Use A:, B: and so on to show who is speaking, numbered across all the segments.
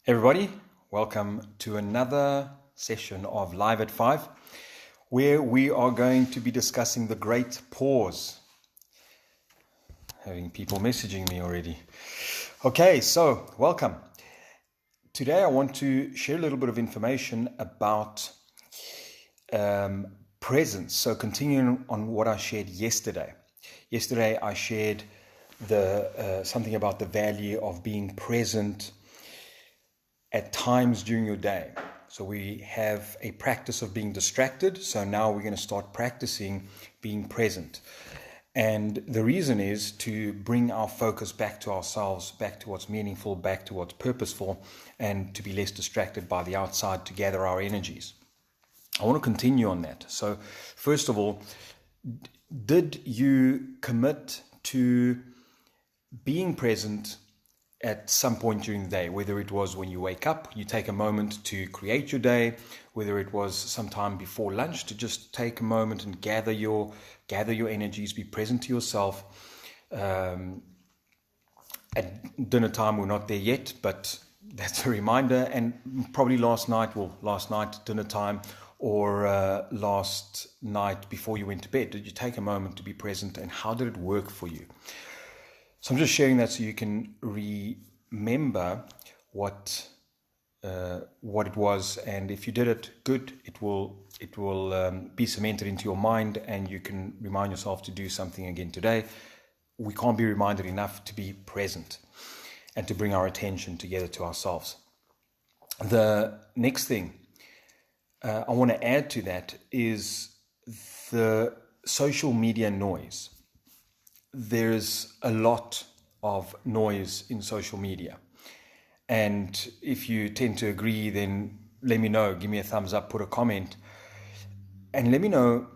A: Everybody, welcome to another session of Live at 5, where we are going to be discussing the great pause. Having people messaging me already. Okay, so welcome. Today I want to share a little bit of information about presence. So continuing on what I shared yesterday. Yesterday I shared something about the value of being present at times during your day. So we have a practice of being distracted. So now we're going to start practicing being present. And the reason is to bring our focus back to ourselves, back to what's meaningful, back to what's purposeful, and to be less distracted by the outside to gather our energies. I want to continue on that. So first of all, did you commit to being present at some point during the day, whether it was when you wake up, you take a moment to create your day, whether it was sometime before lunch to just take a moment and gather your energies, be present to yourself. At dinner time, we're not there yet, but that's a reminder. And probably last night dinner time, or last night before you went to bed, did you take a moment to be present, and how did it work for you? So I'm just sharing that so you can remember what it was, and if you did it good, it will be cemented into your mind, and you can remind yourself to do something again today. We can't be reminded enough to be present and to bring our attention together to ourselves. The next thing I want to add to that is the social media noise. There's a lot of noise in social media. And if you tend to agree, then let me know. Give me a thumbs up, put a comment. And let me know,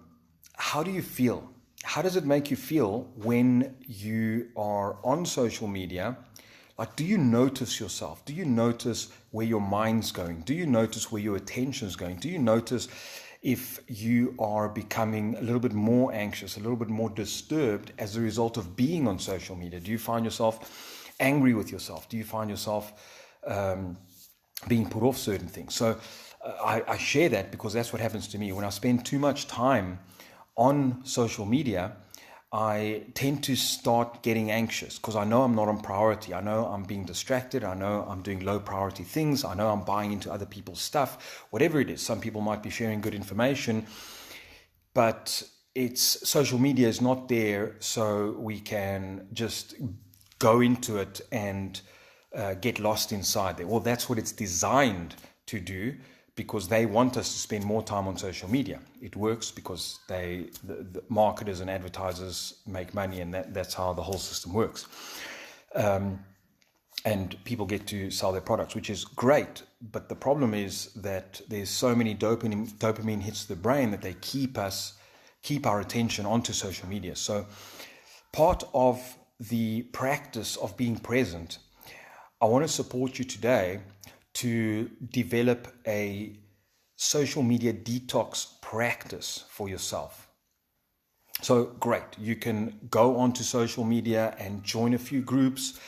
A: how do you feel? How does it make you feel when you are on social media? Like, do you notice yourself? Do you notice where your mind's going? Do you notice where your attention's going? Do you notice if you are becoming a little bit more anxious, a little bit more disturbed as a result of being on social media? Do you find yourself angry with yourself? Do you find yourself being put off certain things? So I share that because that's what happens to me. When I spend too much time on social media, I tend to start getting anxious because I know I'm not on priority. I know I'm being distracted. I know I'm doing low priority things. I know I'm buying into other people's stuff, whatever it is. Some people might be sharing good information, but social media is not there so we can just go into it and get lost inside there. Well, that's what it's designed to do, because they want us to spend more time on social media. It works because the marketers and advertisers make money, and that's how the whole system works. And people get to sell their products, which is great. But the problem is that there's so many dopamine hits the brain that they keep our attention onto social media. So part of the practice of being present, I want to support you today to develop a social media detox practice for yourself. So great, you can go onto social media and join a few groups,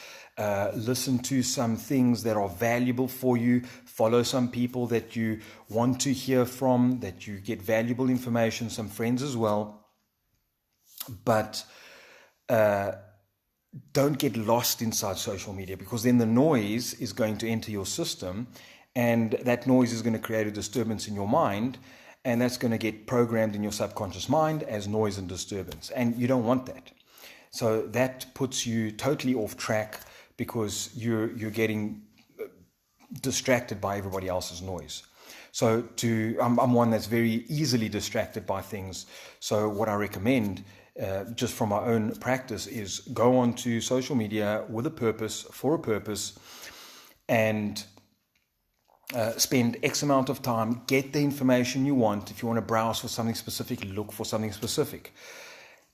A: listen to some things that are valuable for you, follow some people that you want to hear from, that you get valuable information, some friends as well. But don't get lost inside social media, because then the noise is going to enter your system, and that noise is going to create a disturbance in your mind, and that's going to get programmed in your subconscious mind as noise and disturbance, and you don't want that. So that puts you totally off track because you're getting distracted by everybody else's noise. So I'm one that's very easily distracted by things. So what I recommend, just from my own practice, is go on to social media with a purpose, for a purpose, and spend X amount of time, get the information you want. If you want to browse for something specific, look for something specific,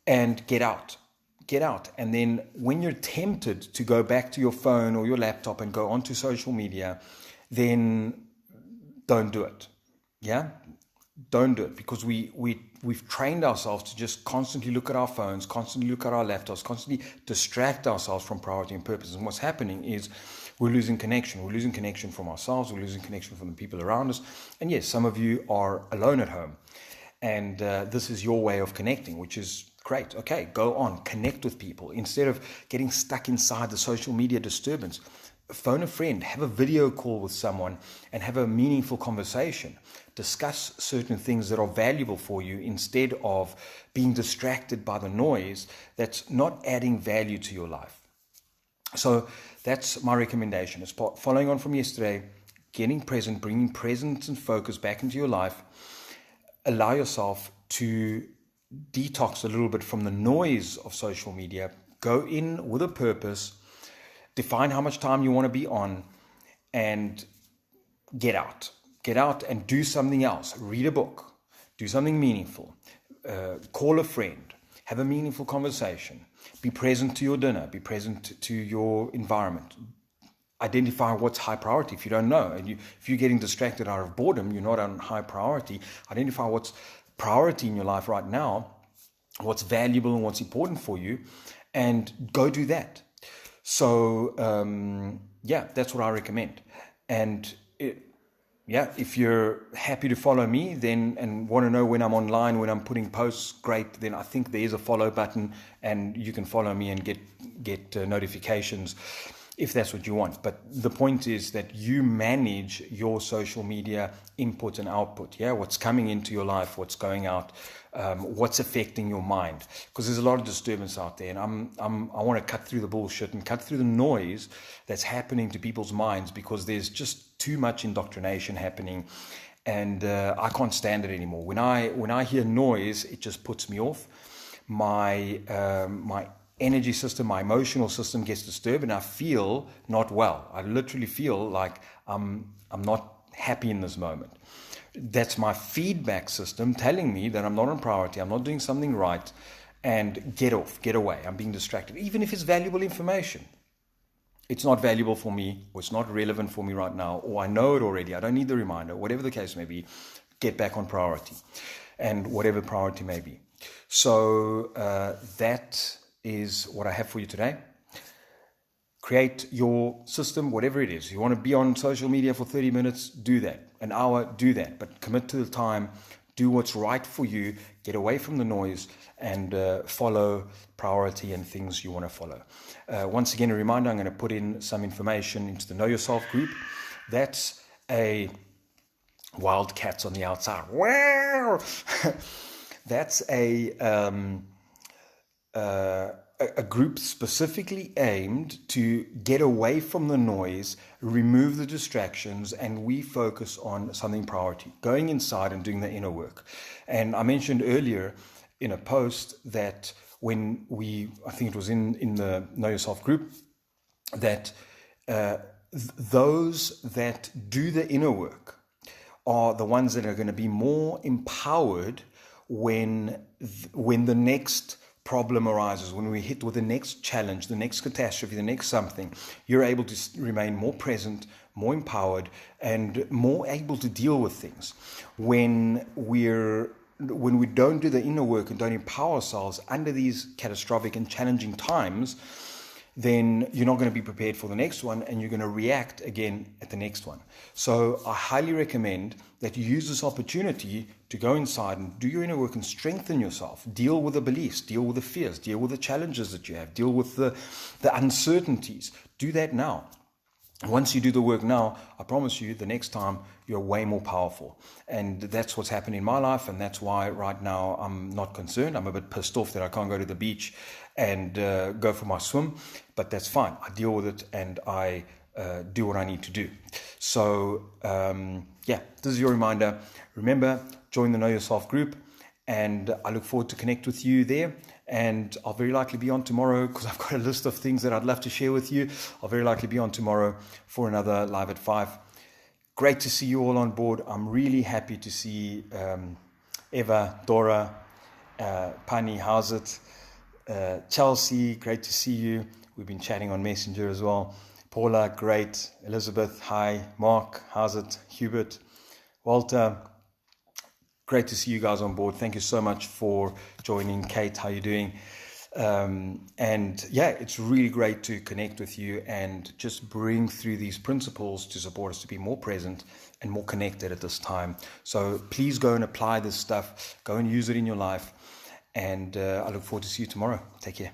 A: and get out. And then when you're tempted to go back to your phone or your laptop and go onto social media, then don't do it. Yeah? don't do it, because we've trained ourselves to just constantly look at our phones, constantly look at our laptops, constantly distract ourselves from priority and purpose. And what's happening is we're losing connection. We're losing connection from ourselves. We're losing connection from the people around us. And yes, some of you are alone at home, and this is your way of connecting, which is great. Okay, go on, connect with people instead of getting stuck inside the social media disturbance. Phone a friend, have a video call with someone, and have a meaningful conversation. Discuss certain things that are valuable for you instead of being distracted by the noise that's not adding value to your life. So that's my recommendation. It's following on from yesterday, getting present, bringing presence and focus back into your life. Allow yourself to detox a little bit from the noise of social media. Go in with a purpose. Define how much time you want to be on, and get out. Get out and do something else. Read a book. Do something meaningful. Call a friend. Have a meaningful conversation. Be present to your dinner. Be present to your environment. Identify what's high priority if you don't know. And if you're getting distracted out of boredom, you're not on high priority. Identify what's priority in your life right now, what's valuable and what's important for you, and go do that. So, that's what I recommend. And if you're happy to follow me then and want to know when I'm online, when I'm putting posts, great. Then I think there is a follow button, and you can follow me and get notifications if that's what you want. But the point is that you manage your social media input and output. What's coming into your life, what's going out, what's affecting your mind, because there's a lot of disturbance out there, and I want to cut through the bullshit and cut through the noise that's happening to people's minds, because there's just too much indoctrination happening, and I can't stand it anymore. When I hear noise, it just puts me off. My energy system, my emotional system gets disturbed, and I feel not well. I literally feel like I'm not happy in this moment. That's my feedback system telling me that I'm not on priority, I'm not doing something right, and get away. I'm being distracted. Even if it's valuable information, it's not valuable for me, or it's not relevant for me right now, or I know it already, I don't need the reminder, whatever the case may be. Get back on priority, and whatever priority may be. So that is what I have for you today. Create your system, whatever it is. You want to be on social media for 30 minutes, do that. An hour, do that. But commit to the time. Do what's right for you. Get away from the noise, and follow priority and things you want to follow. Once again, a reminder, I'm going to put in some information into the Know Yourself group. That's a wildcats on the outside. Wow! That's a group specifically aimed to get away from the noise, remove the distractions, and we focus on something priority, going inside and doing the inner work. And I mentioned earlier in a post that when I think it was in the Know Yourself group, that those that do the inner work are the ones that are going to be more empowered when the next problem arises, when we hit with the next challenge, the next catastrophe, the next something. You're able to remain more present, more empowered, and more able to deal with things. When we don't do the inner work and don't empower ourselves under these catastrophic and challenging times, then you're not going to be prepared for the next one, and you're going to react again at the next one. So I highly recommend that you use this opportunity to go inside and do your inner work and strengthen yourself. Deal with the beliefs, deal with the fears, deal with the challenges that you have, deal with the uncertainties. Do that now. Once you do the work now, I promise you, the next time you're way more powerful. And that's what's happened in my life, and that's why right now I'm not concerned. I'm a bit pissed off that I can't go to the beach and go for my swim, but that's fine. I deal with it, and I do what I need to do. So, this is your reminder. Remember, join the Know Yourself group, and I look forward to connect with you there. And I'll very likely be on tomorrow, because I've got a list of things that I'd love to share with you. I'll very likely be on tomorrow for another Live at 5. Great to see you all on board. I'm really happy to see Eva, Dora, Pani, how's it? Chelsea, great to see you. We've been chatting on Messenger as well. Paula, great. Elizabeth, hi. Mark, how's it? Hubert, Walter, great to see you guys on board. Thank you so much for joining. Kate, how are you doing? And yeah, it's really great to connect with you and just bring through these principles to support us to be more present and more connected at this time. So please go and apply this stuff. Go and use it in your life. And I look forward to see you tomorrow. Take care.